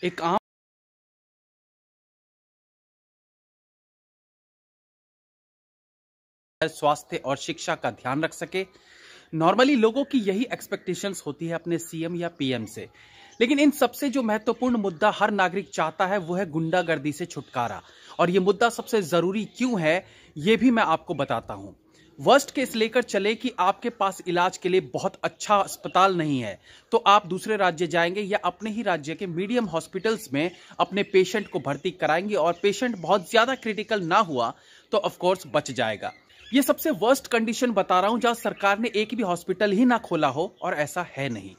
एक आम स्वास्थ्य और शिक्षा का ध्यान रख सके। नॉर्मली लोगों की यही एक्सपेक्टेशंस होती है अपने सीएम या पीएम से। लेकिन इन सबसे जो महत्वपूर्ण मुद्दा हर नागरिक चाहता है वो है गुंडागर्दी से छुटकारा। और ये मुद्दा सबसे जरूरी क्यों है ये भी मैं आपको बताता हूं। वर्स्ट केस लेकर चले कि आपके पास इलाज के लिए बहुत अच्छा अस्पताल नहीं है तो आप दूसरे राज्य जाएंगे या अपने ही राज्य के मीडियम हॉस्पिटल्स में अपने पेशेंट को भर्ती कराएंगे और पेशेंट बहुत ज्यादा क्रिटिकल ना हुआ तो ऑफ कोर्स बच जाएगा। ये सबसे वर्स्ट कंडीशन बता रहा हूं जहां सरकार ने एक भी हॉस्पिटल ही ना खोला हो, और ऐसा है नहीं।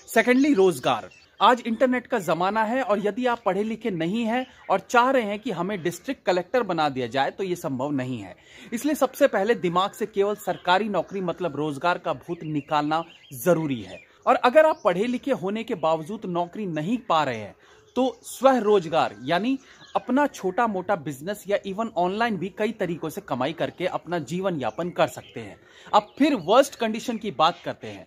सेकेंडली, रोजगार। आज इंटरनेट का जमाना है और यदि आप पढ़े लिखे नहीं हैं और चाह रहे हैं कि हमें डिस्ट्रिक्ट कलेक्टर बना दिया जाए तो ये संभव नहीं है। इसलिए सबसे पहले दिमाग से केवल सरकारी नौकरी मतलब रोजगार का भूत निकालना जरूरी है। और अगर आप पढ़े लिखे होने के बावजूद नौकरी नहीं पा रहे हैं तो स्वरोजगार यानी अपना छोटा मोटा बिजनेस या इवन ऑनलाइन भी कई तरीकों से कमाई करके अपना जीवन यापन कर सकते हैं। अब फिर वर्स्ट कंडीशन की बात करते हैं।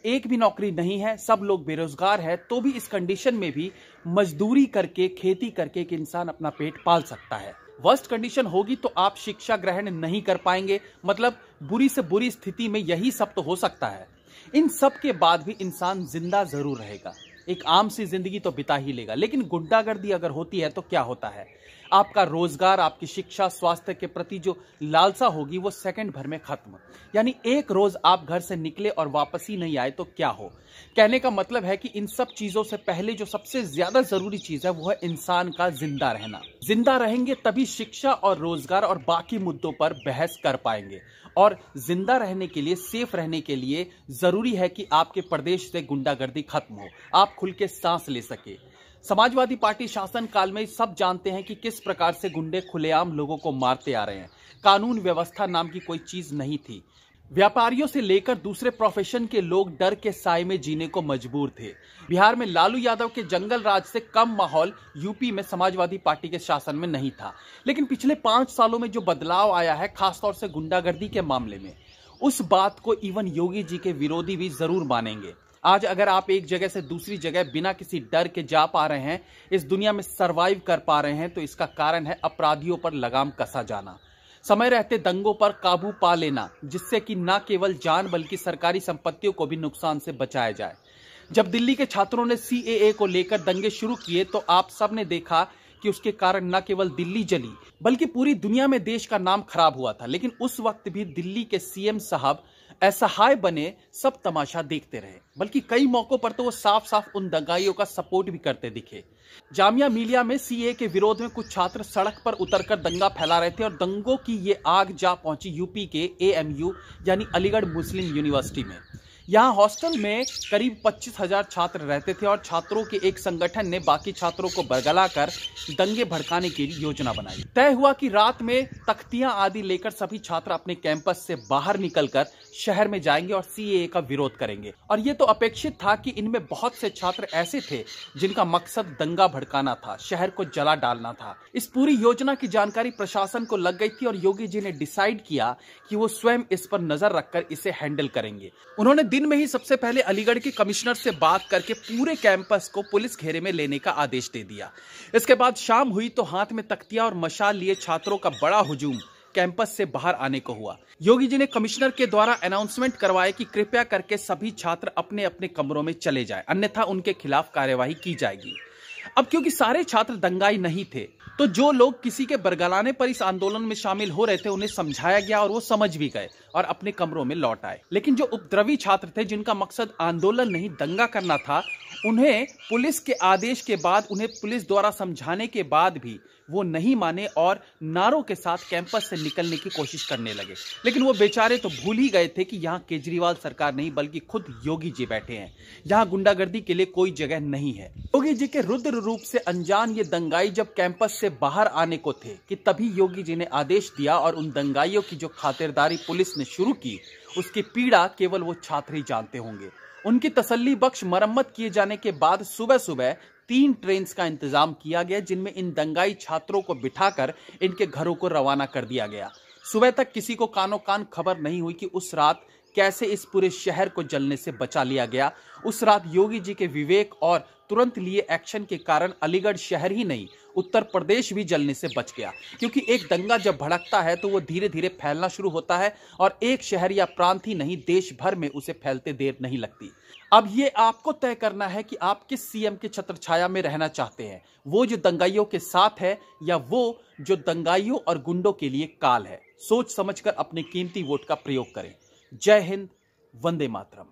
एक भी नौकरी नहीं है, सब लोग बेरोजगार है, तो भी इस कंडीशन में भी मजदूरी करके खेती करके एक इंसान अपना पेट पाल सकता है। वर्स्ट कंडीशन होगी तो आप शिक्षा ग्रहण नहीं कर पाएंगे, मतलब बुरी से बुरी स्थिति में यही सब तो हो सकता है। इन सब के बाद भी इंसान जिंदा जरूर रहेगा, एक आम सी जिंदगी तो बिता ही लेगा। लेकिन गुंडागर्दी अगर होती है तो क्या होता है? आपका रोजगार, आपकी शिक्षा, स्वास्थ्य के प्रति जो लालसा होगी वो सेकंड भर में खत्म। यानी एक रोज आप घर से निकले और वापस ही नहीं आए तो क्या हो। कहने का मतलब है कि इन सब चीजों से पहले जो सबसे ज्यादा जरूरी चीज है वो है इंसान का जिंदा रहना। जिंदा रहेंगे तभी शिक्षा और रोजगार और बाकी मुद्दों पर बहस कर पाएंगे। और जिंदा रहने के लिए, सेफ रहने के लिए जरूरी है कि आपके प्रदेश से गुंडागर्दी खत्म हो, आप खुल के सांस ले सके। समाजवादी पार्टी शासन काल में सब जानते हैं कि किस प्रकार से गुंडे खुलेआम लोगों को मारते आ रहे हैं। कानून व्यवस्था नाम की कोई चीज नहीं थी। व्यापारियों से लेकर दूसरे प्रोफेशन के लोग डर के साए में जीने को मजबूर थे। बिहार में लालू यादव के जंगल राज से कम माहौल यूपी में समाजवादी पार्टी के शासन में नहीं था। लेकिन पिछले 5 सालों में जो बदलाव आया है, खासतौर से गुंडागर्दी के मामले में, उस बात को इवन योगी जी के विरोधी भी जरूर मानेंगे। आज अगर आप एक जगह से दूसरी जगह बिना किसी डर के जा पा रहे हैं, इस दुनिया में सरवाइव कर पा रहे हैं, तो इसका कारण है अपराधियों पर लगाम कसा जाना, समय रहते दंगों पर काबू पा लेना, जिससे कि न केवल जान बल्कि सरकारी संपत्तियों को भी नुकसान से बचाया जाए। जब दिल्ली के छात्रों ने सीएए को लेकर दंगे शुरू किए तो आप सब ने देखा कि उसके कारण न केवल दिल्ली जली बल्कि पूरी दुनिया में देश का नाम खराब हुआ था। लेकिन उस वक्त भी दिल्ली के सीएम साहब असहाय बने, सब तमाशा देखते रहे, बल्कि कई मौकों पर तो वो साफ साफ उन दंगाइयों का सपोर्ट भी करते दिखे। जामिया मिलिया में सीए के विरोध में कुछ छात्र सड़क पर उतरकर दंगा फैला रहे थे और दंगों की ये आग जा पहुंची यूपी के एएमयू यानी अलीगढ़ मुस्लिम यूनिवर्सिटी में। यहाँ हॉस्टल में करीब 25,000 छात्र रहते थे और छात्रों के एक संगठन ने बाकी छात्रों को बरगलाकर दंगे भड़काने की योजना बनाई। तय हुआ कि रात में तख्तियां आदि लेकर सभी छात्र अपने कैंपस से बाहर निकलकर शहर में जाएंगे और सीएए का विरोध करेंगे। और ये तो अपेक्षित था कि इनमें बहुत से छात्र ऐसे थे जिनका मकसद दंगा भड़काना था, शहर को जला डालना था। इस पूरी योजना की जानकारी प्रशासन को लग गई थी और योगी जी ने डिसाइड किया कि वो स्वयं इस पर नजर रखकर इसे हैंडल करेंगे। उन्होंने दिन में ही सबसे पहले अलीगढ़ के कमिश्नर से बात करके पूरे कैंपस को पुलिस घेरे में लेने का आदेश दे दिया। इसके बाद शाम हुई तो हाथ में तख्तियां और मशाल लिए छात्रों का बड़ा हुजूम कैंपस से बाहर आने को हुआ। योगी जी ने कमिश्नर के द्वारा अनाउंसमेंट करवाया कि कृपया करके सभी छात्र अपने अपने कमरों में चले जाएं, अन्यथा उनके खिलाफ कार्यवाही की जाएगी। अब क्योंकि सारे छात्र दंगाई नहीं थे तो जो लोग किसी के बरगलाने पर इस आंदोलन में शामिल हो रहे थे उन्हें समझाया गया और वो समझ भी गए और अपने कमरों में लौट आए। लेकिन जो उपद्रवी छात्र थे जिनका मकसद आंदोलन नहीं दंगा करना था, उन्हें पुलिस के आदेश के बाद, उन्हें पुलिस द्वारा समझाने के बाद भी वो नहीं माने और नारों के साथ कैंपस से निकलने की कोशिश करने लगे। लेकिन वो बेचारे तो भूल ही गए थे कि यहाँ केजरीवाल सरकार नहीं बल्कि खुद योगी जी बैठे हैं। यहाँ गुंडागर्दी के लिए कोई जगह नहीं है। योगी जी के रुद्र रूप से अनजान ये दंगाई जब कैंपस से बाहर आने को थे कि तभी योगी जी ने आदेश दिया और उन दंगाइयों की जो खातिरदारी पुलिस ने शुरू की उसकी पीड़ा केवल वो छात्र ही जानते होंगे। उनकी तसल्ली बख्श मरम्मत किए जाने के बाद सुबह सुबह 3 ट्रेन का इंतजाम किया गया जिनमें इन दंगाई छात्रों को बिठाकर इनके घरों को रवाना कर दिया गया। सुबह तक किसी को कानो कान खबर नहीं हुई कि उस रात कैसे इस पूरे शहर को जलने से बचा लिया गया। उस रात योगी जी के विवेक और तुरंत लिए एक्शन के कारण अलीगढ़ शहर ही नहीं, उत्तर प्रदेश भी जलने से बच गया। क्योंकि एक दंगा जब भड़कता है तो वो धीरे धीरे फैलना शुरू होता है और एक शहर या प्रांत ही नहीं, देश भर में उसे फैलते देर नहीं लगती। अब ये आपको तय करना है कि आप किस सीएम के छत्रछाया में रहना चाहते हैं, वो जो दंगाइयों के साथ है या वो जो दंगाइयों और गुंडों के लिए काल है। सोच समझकर अपने कीमती वोट का प्रयोग करें। जय हिंद, वंदे मातरम।